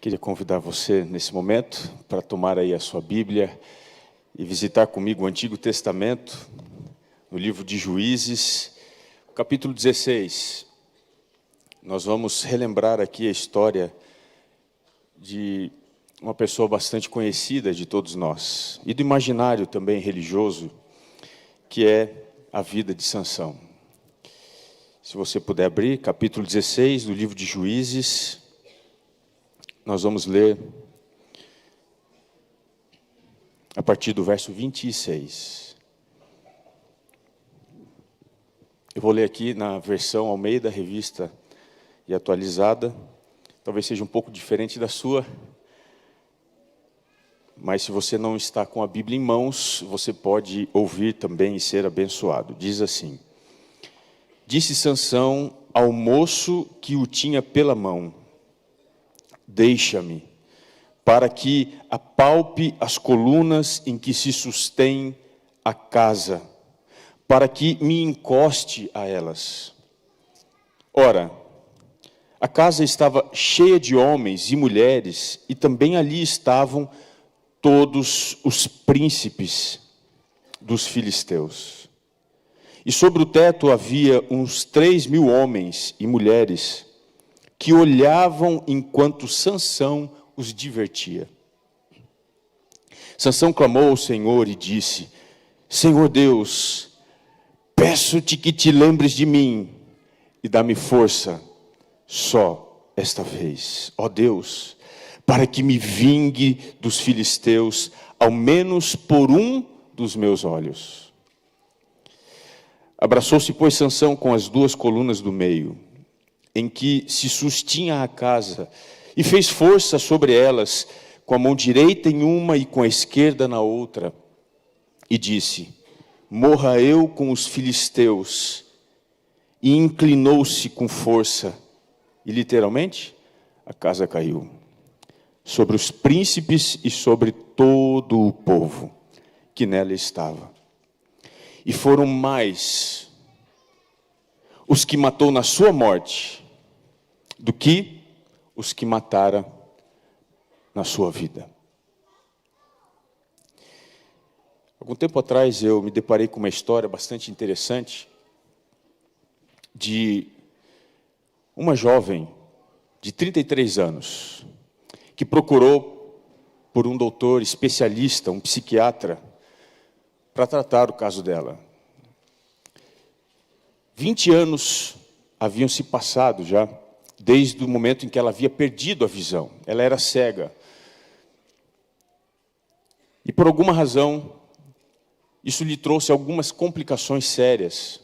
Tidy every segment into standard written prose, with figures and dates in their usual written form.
Queria convidar você, nesse momento, para tomar aí a sua Bíblia e visitar comigo o Antigo Testamento, no livro de Juízes, capítulo 16. Nós vamos relembrar aqui a história de uma pessoa bastante conhecida de todos nós, e do imaginário também religioso, que é a vida de Sansão. Se você puder abrir, capítulo 16 do livro de Juízes, nós vamos ler a partir do verso 26. Eu vou ler aqui na versão Almeida, revista e atualizada. Talvez seja um pouco diferente da sua, mas se você não está com a Bíblia em mãos, você pode ouvir também e ser abençoado. Diz assim: Disse Sansão ao moço que o tinha pela mão: Deixa-me, para que apalpe as colunas em que se sustém a casa, para que me encoste a elas. Ora, a casa estava cheia de homens e mulheres, e também ali estavam todos os príncipes dos filisteus. E sobre o teto havia uns 3.000 homens e mulheres, que olhavam enquanto Sansão os divertia. Sansão clamou ao Senhor e disse: Senhor Deus, peço-te que te lembres de mim e dá-me força só esta vez, ó Deus, para que me vingue dos filisteus, ao menos por um dos meus olhos. Abraçou-se, pois, Sansão com as duas colunas do meio, em que se sustinha a casa, e fez força sobre elas, com a mão direita em uma e com a esquerda na outra, e disse: Morra eu com os filisteus. E inclinou-se com força, e literalmente, a casa caiu sobre os príncipes e sobre todo o povo que nela estava. E foram mais os que matou na sua morte do que os que matara na sua vida. Algum tempo atrás eu me deparei com uma história bastante interessante de uma jovem de 33 anos que procurou por um doutor especialista, um psiquiatra, para tratar o caso dela. 20 anos haviam se passado já, desde o momento em que ela havia perdido a visão. Ela era cega. E por alguma razão, isso lhe trouxe algumas complicações sérias.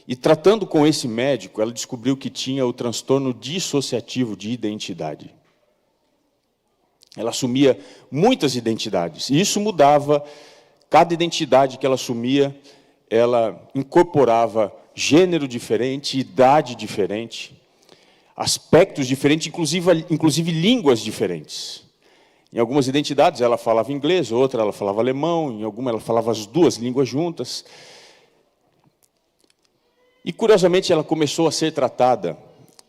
E tratando com esse médico, ela descobriu que tinha o transtorno dissociativo de identidade. Ela assumia muitas identidades, e isso mudava. Cada identidade que ela assumia, ela incorporava gênero diferente, idade diferente, aspectos diferentes, inclusive línguas diferentes. Em algumas identidades ela falava inglês, outra ela falava alemão, em alguma ela falava as duas línguas juntas. E curiosamente ela começou a ser tratada,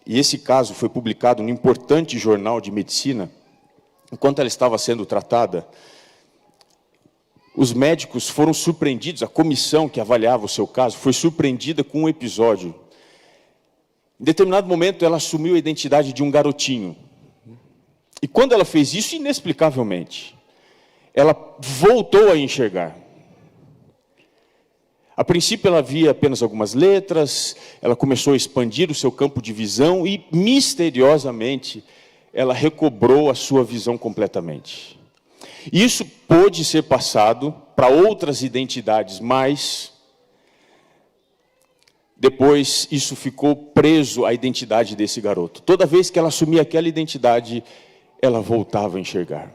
e esse caso foi publicado num importante jornal de medicina. Enquanto ela estava sendo tratada, os médicos foram surpreendidos, a comissão que avaliava o seu caso foi surpreendida com um episódio. Em determinado momento, ela assumiu a identidade de um garotinho. E quando ela fez isso, inexplicavelmente, ela voltou a enxergar. A princípio, ela via apenas algumas letras, ela começou a expandir o seu campo de visão e, misteriosamente, ela recobrou a sua visão completamente. Isso pôde ser passado para outras identidades, mas depois isso ficou preso à identidade desse garoto. Toda vez que ela assumia aquela identidade, ela voltava a enxergar.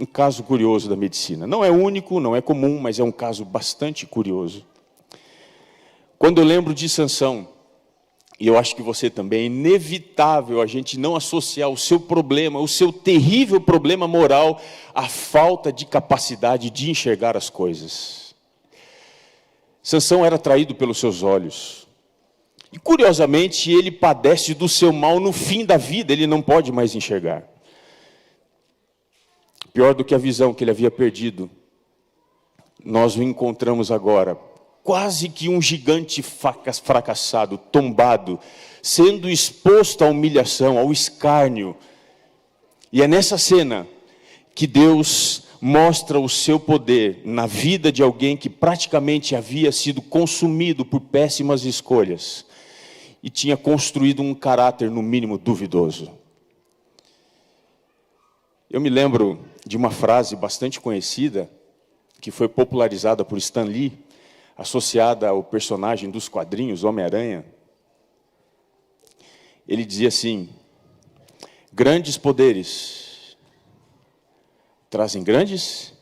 Um caso curioso da medicina. Não é único, não é comum, mas é um caso bastante curioso. Quando eu lembro de Sansão, e eu acho que você também, é inevitável a gente não associar o seu problema, o seu terrível problema moral, à falta de capacidade de enxergar as coisas. Sansão era atraído pelos seus olhos. E, curiosamente, ele padece do seu mal no fim da vida, ele não pode mais enxergar. Pior do que a visão que ele havia perdido, nós o encontramos agora, quase que um gigante fracassado, tombado, sendo exposto à humilhação, ao escárnio. E é nessa cena que Deus mostra o seu poder na vida de alguém que praticamente havia sido consumido por péssimas escolhas e tinha construído um caráter no mínimo duvidoso. Eu me lembro de uma frase bastante conhecida, que foi popularizada por Stan Lee, associada ao personagem dos quadrinhos Homem-Aranha. Ele dizia assim: grandes poderes trazem grandes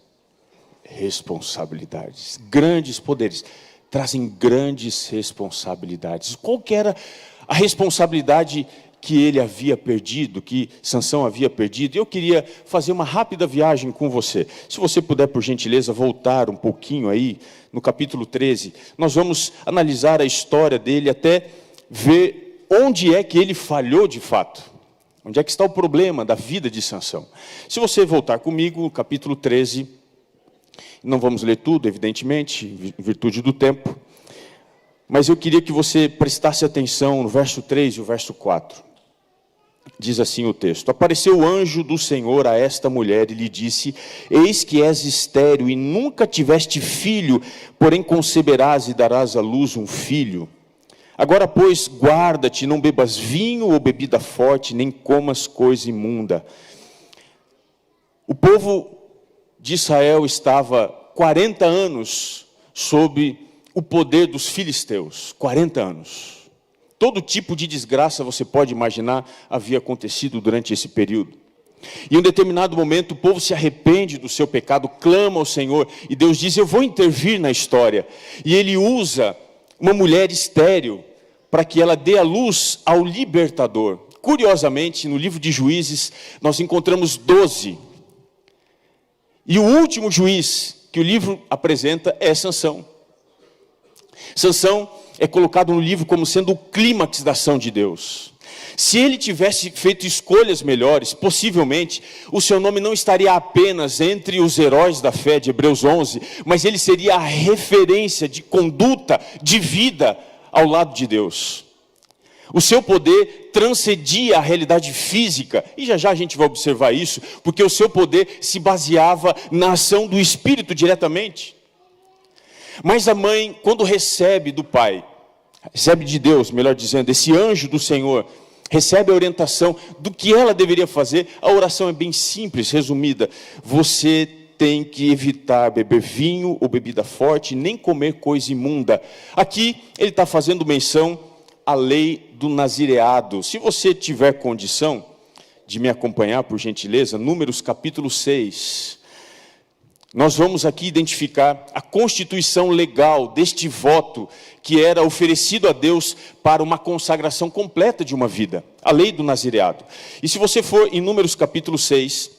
responsabilidades. Grandes poderes trazem grandes responsabilidades. Qual que era a responsabilidade que ele havia perdido, que Sansão havia perdido? Eu queria fazer uma rápida viagem com você. Se você puder, por gentileza, voltar um pouquinho aí, no capítulo 13, nós vamos analisar a história dele até ver onde é que ele falhou de fato. Onde é que está o problema da vida de Sansão? Se você voltar comigo, no capítulo 13, não vamos ler tudo, evidentemente, em virtude do tempo, mas eu queria que você prestasse atenção no verso 3 e o verso 4. Diz assim o texto: apareceu o anjo do Senhor a esta mulher e lhe disse: eis que és estéril e nunca tiveste filho, porém conceberás e darás à luz um filho. Agora, pois, guarda-te, não bebas vinho ou bebida forte, nem comas coisa imunda. O povo de Israel estava 40 anos sob o poder dos filisteus. 40 anos. Todo tipo de desgraça, você pode imaginar, havia acontecido durante esse período. E em um determinado momento, o povo se arrepende do seu pecado, clama ao Senhor, e Deus diz: eu vou intervir na história. E Ele usa uma mulher estéril para que ela dê a luz ao libertador. Curiosamente, no livro de Juízes, nós encontramos 12. E o último juiz que o livro apresenta é Sansão. Sansão é colocado no livro como sendo o clímax da ação de Deus. Se ele tivesse feito escolhas melhores, possivelmente o seu nome não estaria apenas entre os heróis da fé de Hebreus 11, mas ele seria a referência de conduta, de vida ao lado de Deus. O seu poder transcendia a realidade física, e já já a gente vai observar isso, porque o seu poder se baseava na ação do Espírito diretamente. Mas a mãe, quando recebe do pai, recebe de Deus, melhor dizendo, esse anjo do Senhor, recebe a orientação do que ela deveria fazer. A oração é bem simples, resumida: você tem que evitar beber vinho ou bebida forte, nem comer coisa imunda. Aqui ele está fazendo menção à lei do nazireado. Se você tiver condição de me acompanhar, por gentileza, Números capítulo 6. Nós vamos aqui identificar a constituição legal deste voto que era oferecido a Deus para uma consagração completa de uma vida, a lei do nazireado. E se você for em Números capítulo 6,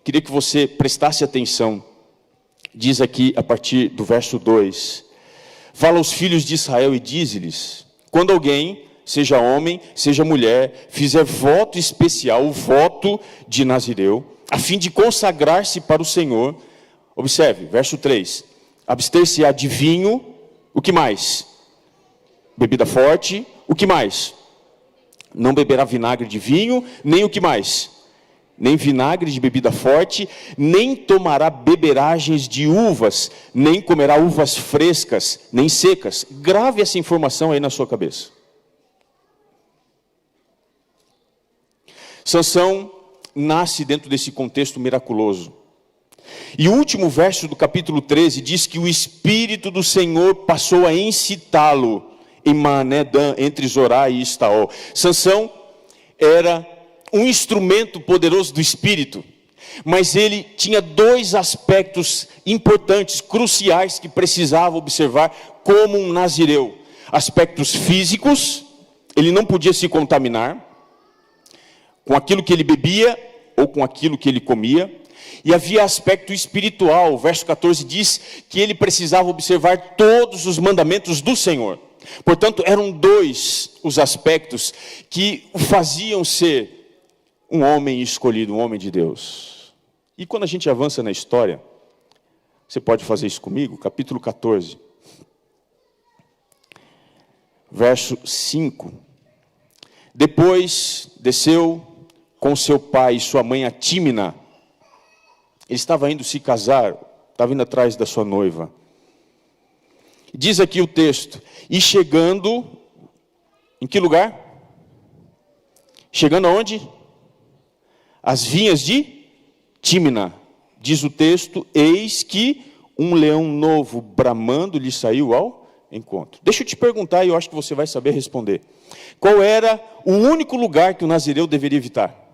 queria que você prestasse atenção. Diz aqui a partir do verso 2: fala aos filhos de Israel e diz-lhes: quando alguém, seja homem, seja mulher, fizer voto especial, o voto de Nazireu, a fim de consagrar-se para o Senhor, observe, verso 3, abster-se-á de vinho, o que mais? Bebida forte, o que mais? Não beberá vinagre de vinho, nem o que mais? Nem vinagre de bebida forte, nem tomará beberagens de uvas, nem comerá uvas frescas, nem secas. Grave essa informação aí na sua cabeça. Sansão nasce dentro desse contexto miraculoso. E o último verso do capítulo 13 diz que o Espírito do Senhor passou a incitá-lo em Maanedã, entre Zorá e Estaol. Sansão era um instrumento poderoso do Espírito, mas ele tinha dois aspectos importantes, cruciais, que precisava observar como um nazireu. Aspectos físicos: ele não podia se contaminar com aquilo que ele bebia ou com aquilo que ele comia. E havia aspecto espiritual. O verso 14 diz que ele precisava observar todos os mandamentos do Senhor. Portanto, eram dois os aspectos que o faziam ser um homem escolhido, um homem de Deus. E quando a gente avança na história, você pode fazer isso comigo, capítulo 14, verso 5. Depois desceu com seu pai e sua mãe a Tímina. Ele estava indo se casar, estava indo atrás da sua noiva. Diz aqui o texto, e chegando, em que lugar? Chegando aonde? As vinhas de Tímina. Diz o texto, eis que um leão novo bramando lhe saiu ao encontro. Deixa eu te perguntar, e eu acho que você vai saber responder. Qual era o único lugar que o nazireu deveria evitar?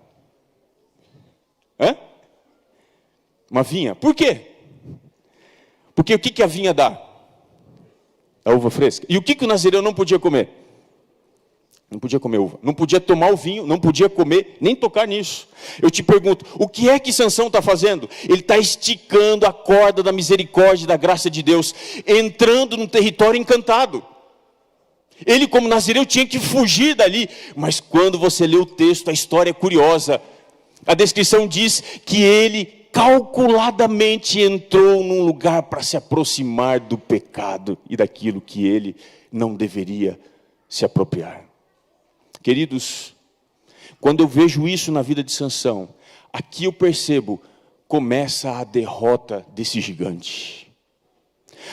Uma vinha. Por quê? Porque o que a vinha dá? A uva fresca. E o que o nazireu não podia comer? Não podia comer uva. Não podia tomar o vinho, não podia comer, nem tocar nisso. Eu te pergunto, o que é que Sansão está fazendo? Ele está esticando a corda da misericórdia e da graça de Deus, entrando num território encantado. Ele, como nazireu, tinha que fugir dali. Mas quando você lê o texto, a história é curiosa. A descrição diz que ele calculadamente entrou num lugar para se aproximar do pecado e daquilo que ele não deveria se apropriar. Queridos, quando eu vejo isso na vida de Sansão, aqui eu percebo, começa a derrota desse gigante.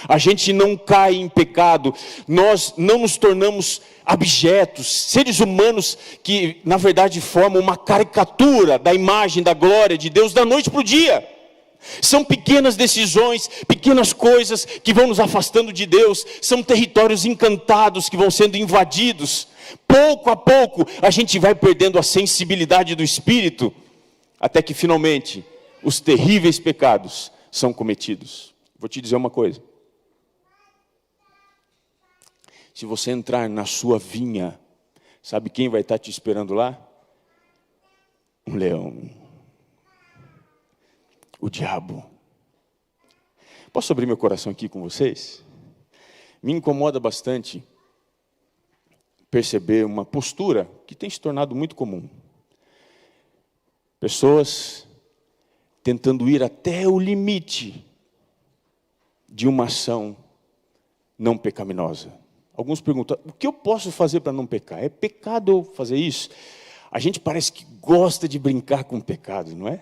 A gente não cai em pecado, nós não nos tornamos abjetos, seres humanos que na verdade formam uma caricatura da imagem, da glória de Deus da noite para o dia. São pequenas decisões, pequenas coisas que vão nos afastando de Deus, são territórios encantados que vão sendo invadidos. Pouco a pouco a gente vai perdendo a sensibilidade do espírito, até que finalmente os terríveis pecados são cometidos. Vou te dizer uma coisa. Se você entrar na sua vinha, sabe quem vai estar te esperando lá? Um leão. O diabo. Posso abrir meu coração aqui com vocês? Me incomoda bastante perceber uma postura que tem se tornado muito comum. Pessoas tentando ir até o limite de uma ação não pecaminosa. Alguns perguntam, o que eu posso fazer para não pecar? É pecado eu fazer isso? A gente parece que gosta de brincar com o pecado, não é?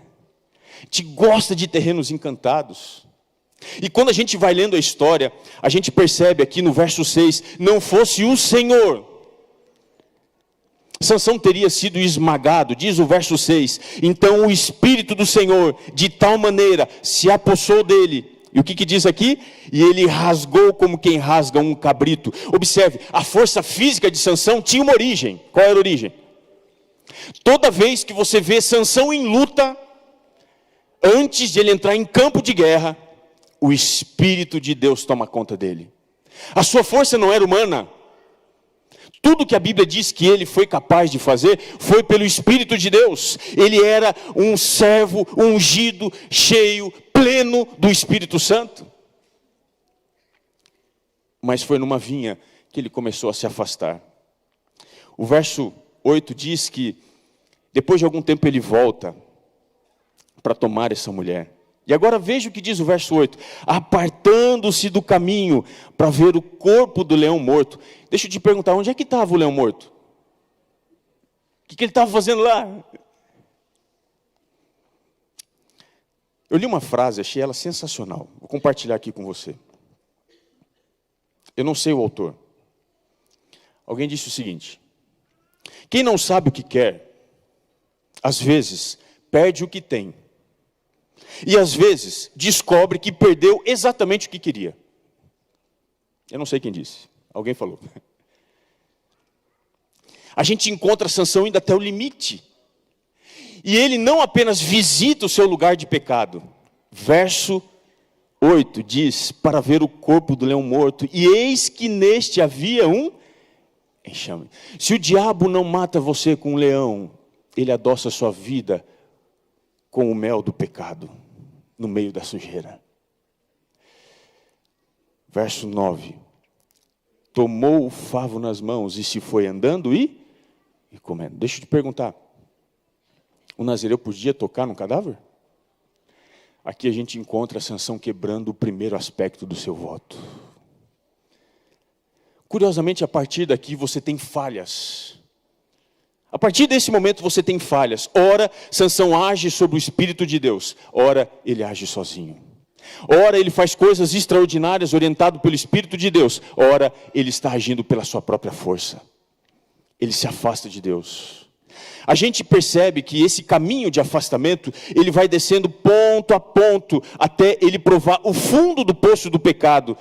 A gente gosta de terrenos encantados. E quando a gente vai lendo a história, a gente percebe aqui no verso 6, não fosse o Senhor, Sansão teria sido esmagado, diz o verso 6, então o Espírito do Senhor, de tal maneira, se apossou dele. E o que diz aqui? E ele rasgou como quem rasga um cabrito. Observe, a força física de Sansão tinha uma origem. Qual era a origem? Toda vez que você vê Sansão em luta, antes de ele entrar em campo de guerra, o Espírito de Deus toma conta dele. A sua força não era humana. Tudo que a Bíblia diz que ele foi capaz de fazer, foi pelo Espírito de Deus. Ele era um servo ungido, cheio, pleno do Espírito Santo. Mas foi numa vinha que ele começou a se afastar. O verso 8 diz que, depois de algum tempo ele volta para tomar essa mulher. E agora veja o que diz o verso 8. Apartando-se do caminho para ver o corpo do leão morto. Deixa eu te perguntar, onde é que estava o leão morto? O que ele estava fazendo lá? Eu li uma frase, achei ela sensacional. Vou compartilhar aqui com você. Eu não sei o autor. Alguém disse o seguinte: quem não sabe o que quer, às vezes perde o que tem. E às vezes descobre que perdeu exatamente o que queria. Eu não sei quem disse. Alguém falou. A gente encontra Sansão indo até o limite. E ele não apenas visita o seu lugar de pecado. Verso 8 diz, para ver o corpo do leão morto. E eis que neste havia um enxame. Se o diabo não mata você com um leão, ele adoça a sua vida com o mel do pecado, no meio da sujeira. Verso 9. Tomou o favo nas mãos e se foi andando e comendo. Deixa eu te perguntar. O nazireu podia tocar num cadáver? Aqui a gente encontra Sansão quebrando o primeiro aspecto do seu voto. Curiosamente, a partir daqui você tem falhas. A partir desse momento você tem falhas. Ora, Sansão age sobre o Espírito de Deus. Ora, ele age sozinho. Ora, ele faz coisas extraordinárias orientado pelo Espírito de Deus. Ora, ele está agindo pela sua própria força. Ele se afasta de Deus. A gente percebe que esse caminho de afastamento, ele vai descendo ponto a ponto, até ele provar o fundo do poço do pecado.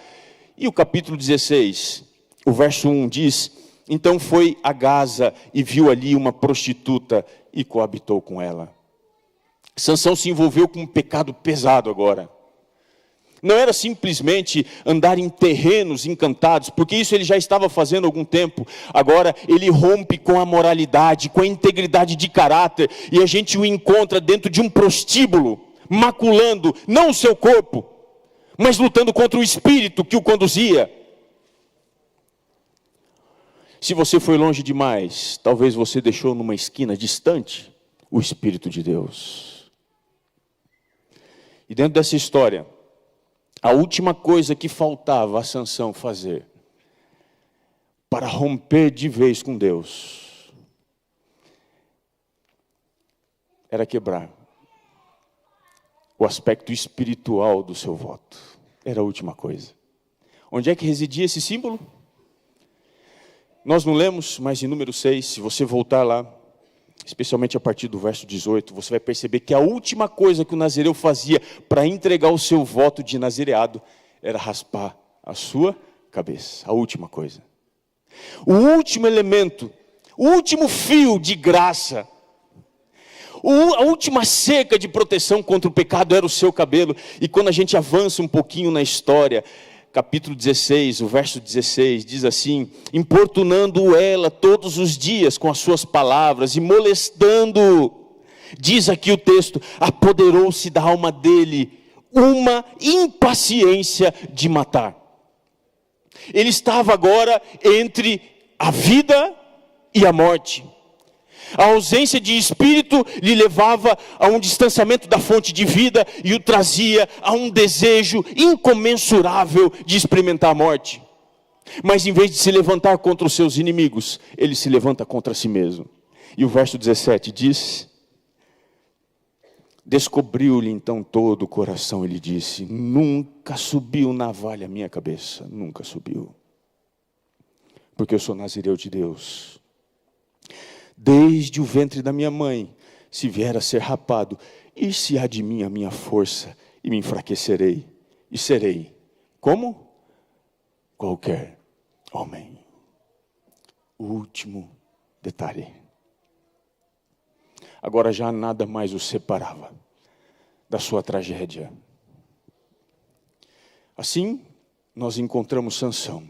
E o capítulo 16, o verso 1 diz: então foi a Gaza e viu ali uma prostituta e coabitou com ela. Sansão se envolveu com um pecado pesado agora. Não era simplesmente andar em terrenos encantados, porque isso ele já estava fazendo há algum tempo. Agora ele rompe com a moralidade, com a integridade de caráter, e a gente o encontra dentro de um prostíbulo, maculando não o seu corpo, mas lutando contra o espírito que o conduzia. Se você foi longe demais, talvez você deixou numa esquina distante o Espírito de Deus. E dentro dessa história, a última coisa que faltava a Sansão fazer para romper de vez com Deus era quebrar o aspecto espiritual do seu voto. Era a última coisa. Onde é que residia esse símbolo? Nós não lemos, mas em número 6, se você voltar lá, especialmente a partir do verso 18, você vai perceber que a última coisa que o nazireu fazia para entregar o seu voto de nazireado era raspar a sua cabeça. A última coisa. O último elemento, o último fio de graça, a última cerca de proteção contra o pecado era o seu cabelo. E quando a gente avança um pouquinho na história, capítulo 16, o verso 16, diz assim: importunando ela todos os dias com as suas palavras e molestando, diz aqui o texto, apoderou-se da alma dele uma impaciência de matar. Ele estava agora entre a vida e a morte. A ausência de espírito lhe levava a um distanciamento da fonte de vida e o trazia a um desejo incomensurável de experimentar a morte. Mas em vez de se levantar contra os seus inimigos, ele se levanta contra si mesmo. E o verso 17 diz: descobriu-lhe então todo o coração, ele disse: nunca subiu navalha a minha cabeça, nunca subiu, porque eu sou nazireu de Deus. Desde o ventre da minha mãe, se vier a ser rapado, e se há de mim a minha força, e me enfraquecerei, e serei, como? Qualquer homem. O último detalhe. Agora já nada mais o separava da sua tragédia. Assim, nós encontramos Sansão,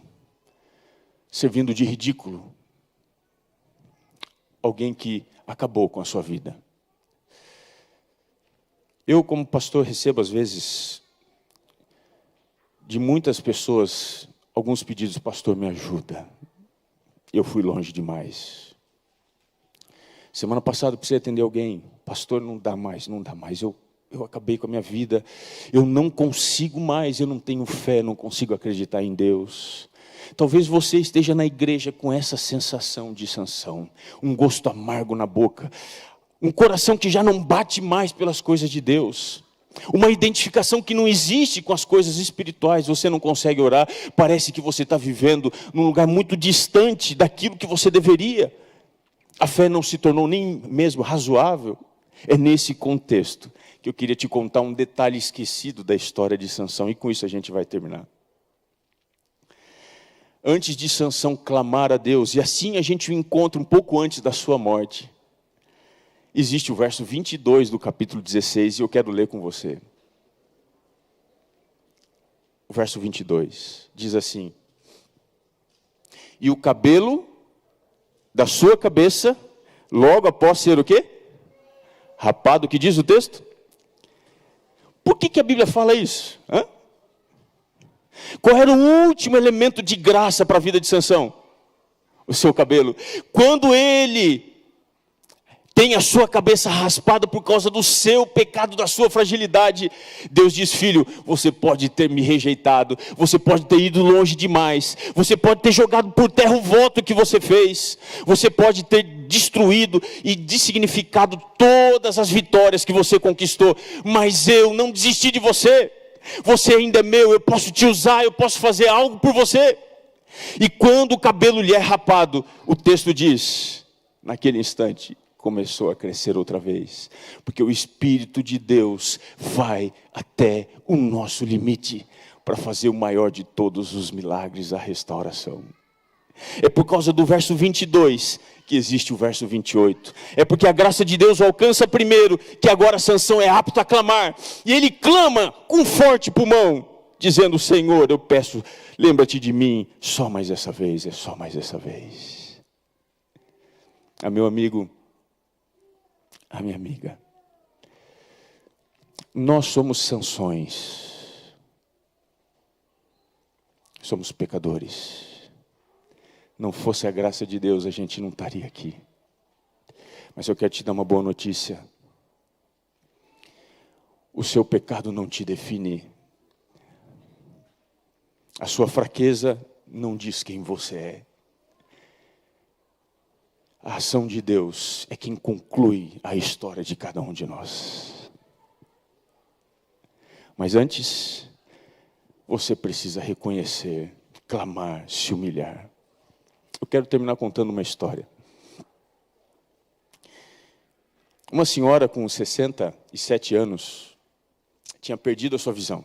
servindo de ridículo, alguém que acabou com a sua vida. Eu, como pastor, recebo às vezes de muitas pessoas alguns pedidos: pastor, me ajuda, eu fui longe demais. Semana passada precisei atender alguém: pastor, não dá mais, eu acabei com a minha vida, eu não consigo mais, eu não tenho fé, não consigo acreditar em Deus. Talvez você esteja na igreja com essa sensação de Sansão, um gosto amargo na boca, um coração que já não bate mais pelas coisas de Deus, uma identificação que não existe com as coisas espirituais. Você não consegue orar, parece que você está vivendo num lugar muito distante daquilo que você deveria. A fé não se tornou nem mesmo razoável. É nesse contexto que eu queria te contar um detalhe esquecido da história de Sansão, e com isso a gente vai terminar. Antes de Sansão clamar a Deus, e assim a gente o encontra um pouco antes da sua morte, existe o verso 22 do capítulo 16, e eu quero ler com você. O verso 22 diz assim: e o cabelo da sua cabeça, logo após ser o quê? Rapado, o que diz o texto? Por que a Bíblia fala isso? Qual era o último elemento de graça para a vida de Sansão? O seu cabelo. Quando ele tem a sua cabeça raspada por causa do seu pecado, da sua fragilidade. Deus diz: filho, você pode ter me rejeitado, você pode ter ido longe demais, você pode ter jogado por terra o voto que você fez, você pode ter destruído e dessignificado todas as vitórias que você conquistou, mas eu não desisti de você. Você ainda é meu, eu posso te usar, eu posso fazer algo por você. E quando o cabelo lhe é rapado, o texto diz, naquele instante começou a crescer outra vez, porque o Espírito de Deus vai até o nosso limite para fazer o maior de todos os milagres, a restauração. É por causa do verso 22 que existe o verso 28. É porque a graça de Deus o alcança primeiro, que agora Sansão é apto a clamar. E ele clama com forte pulmão, dizendo: Senhor, eu peço, lembra-te de mim, só mais essa vez, é só mais essa vez. Meu amigo, a minha amiga, nós somos Sansões, somos pecadores. Não fosse a graça de Deus, a gente não estaria aqui. Mas eu quero te dar uma boa notícia. O seu pecado não te define. A sua fraqueza não diz quem você é. A ação de Deus é quem conclui a história de cada um de nós. Mas antes, você precisa reconhecer, clamar, se humilhar. Eu quero terminar contando uma história. Uma senhora com 67 anos tinha perdido a sua visão.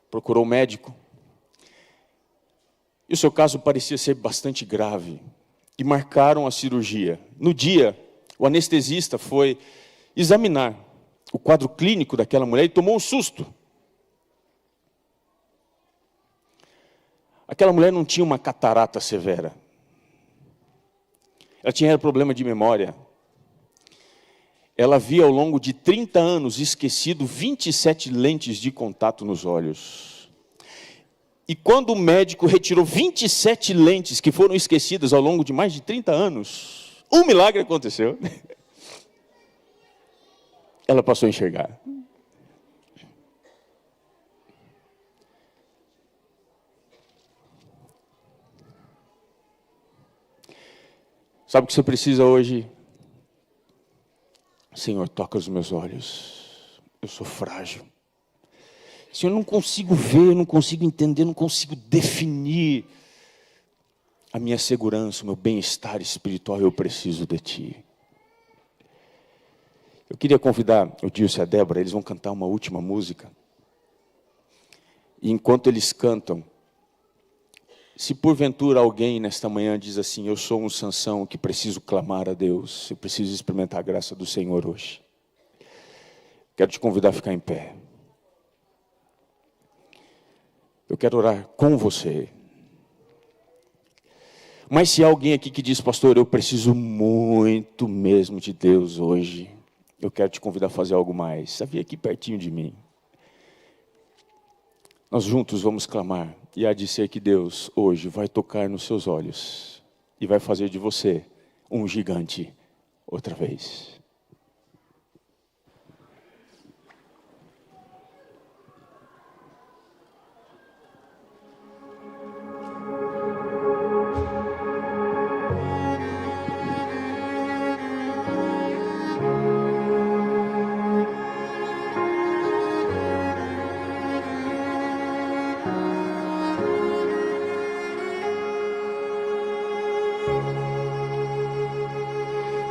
Procurou um médico. E o seu caso parecia ser bastante grave. E marcaram a cirurgia. No dia, o anestesista foi examinar o quadro clínico daquela mulher e tomou um susto. Aquela mulher não tinha uma catarata severa. Ela tinha problema de memória. Ela havia, ao longo de 30 anos, esquecido 27 lentes de contato nos olhos. E quando o médico retirou 27 lentes que foram esquecidas ao longo de mais de 30 anos, um milagre aconteceu. Ela passou a enxergar. Sabe o que você precisa hoje? Senhor, toca os meus olhos. Eu sou frágil. Senhor, eu não consigo ver, eu não consigo entender, eu não consigo definir a minha segurança, o meu bem-estar espiritual. Eu preciso de Ti. Eu queria convidar o Dilson e a Débora, eles vão cantar uma última música. E enquanto eles cantam, se porventura alguém nesta manhã diz assim: eu sou um Sansão que preciso clamar a Deus, eu preciso experimentar a graça do Senhor hoje, quero te convidar a ficar em pé. Eu quero orar com você. Mas se há alguém aqui que diz: pastor, eu preciso muito mesmo de Deus hoje, eu quero te convidar a fazer algo mais. Você vem aqui pertinho de mim. Nós juntos vamos clamar, e há de ser que Deus hoje vai tocar nos seus olhos e vai fazer de você um gigante outra vez.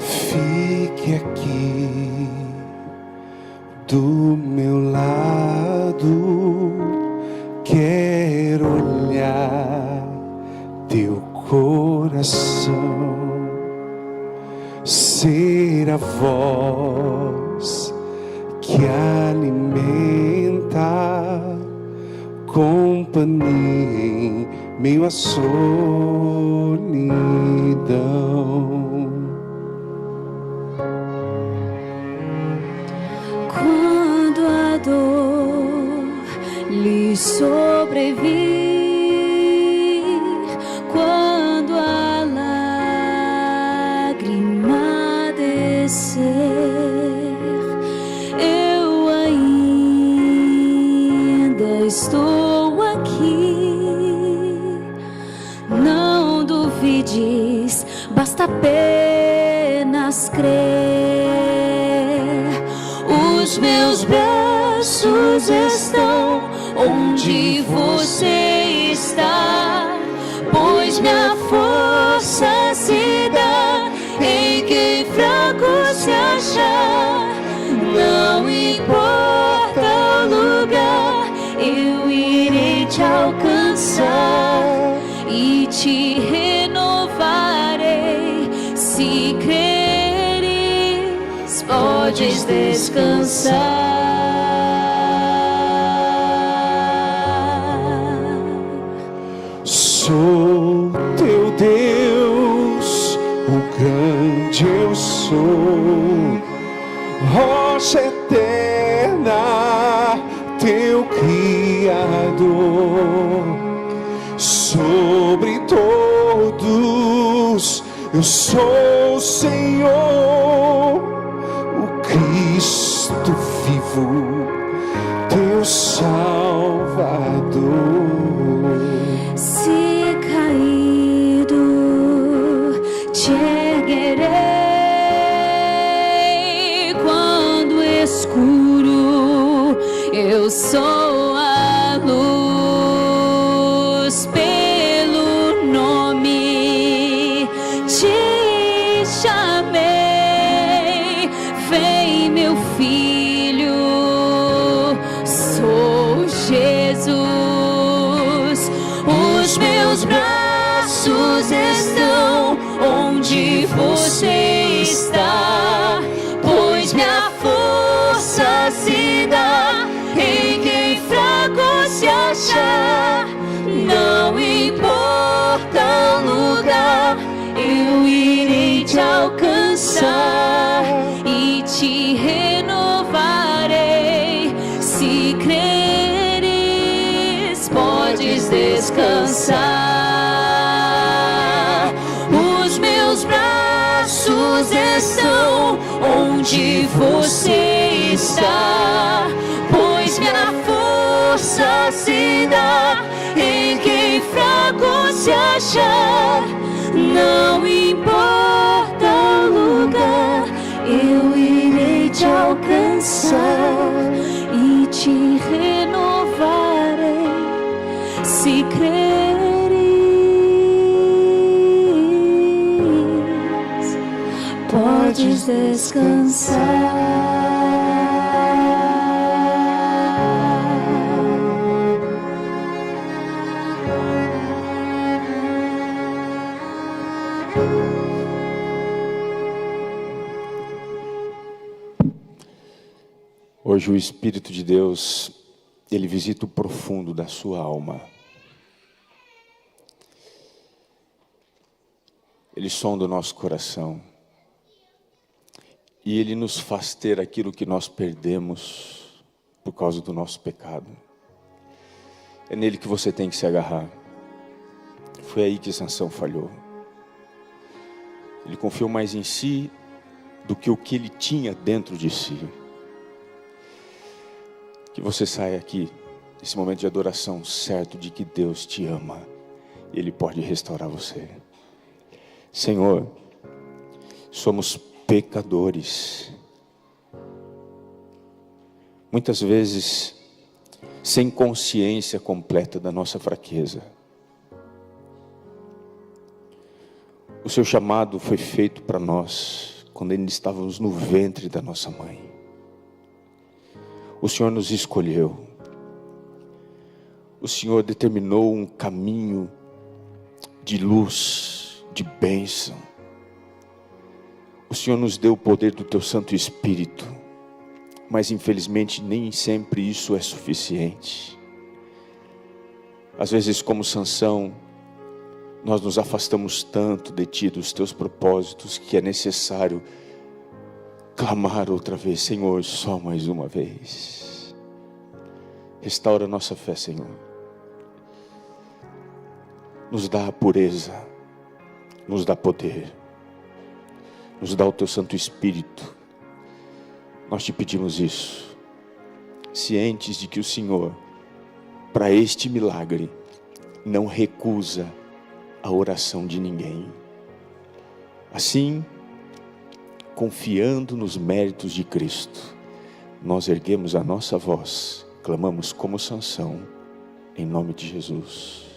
Fique aqui do meu lado, quero olhar teu coração, ser a voz que alimenta, companhia em meio à solidão. Quando a dor lhe sobrevir, quando a ouvides, basta apenas crer. Os meus braços estão onde você está, pois minha força se dá em quem fraco se achar. Não importa o lugar, eu irei te alcançar e te renovarei. Se creres, podes descansar. Sou teu Deus, o grande eu sou, rocha eterna, teu Criador. Sobre todos eu sou o Senhor, o Cristo vivo, teu Salvador. Se caído, te erguerei. Quando escuro, eu sou a luz. Pelo nome te chamei. Vem, meu filho, sou Jesus. Os meus braços estão onde você está, pois minha força se dá em quem fraco se achar. Não importa o lugar, eu irei te alcançar e te renovarei. Se creres, podes descansar. Os meus braços estão onde você está, pois minha força se dá em quem fraco se achar. Não importa o lugar, eu irei te alcançar e te renovarei. Se creres, podes descansar. Hoje o Espírito de Deus, Ele visita o profundo da sua alma. Ele sonda o nosso coração. E Ele nos faz ter aquilo que nós perdemos por causa do nosso pecado. É nele que você tem que se agarrar. Foi aí que Sansão falhou. Ele confiou mais em si do que o que ele tinha dentro de si. Que você saia aqui, nesse momento de adoração, certo de que Deus te ama. E Ele pode restaurar você. Senhor, somos pecadores. Muitas vezes, sem consciência completa da nossa fraqueza. O seu chamado foi feito para nós quando ainda estávamos no ventre da nossa mãe. O Senhor nos escolheu. O Senhor determinou um caminho de luz, de bênção. O Senhor nos deu o poder do Teu Santo Espírito, mas infelizmente nem sempre isso é suficiente. Às vezes, como Sansão, nós nos afastamos tanto de Ti, dos Teus propósitos, que é necessário clamar outra vez: Senhor, só mais uma vez. Restaura a nossa fé, Senhor. Nos dá a pureza, nos dá poder, nos dá o Teu Santo Espírito. Nós Te pedimos isso, cientes de que o Senhor, para este milagre, não recusa a oração de ninguém. Assim, confiando nos méritos de Cristo, nós erguemos a nossa voz, clamamos como Sansão, em nome de Jesus.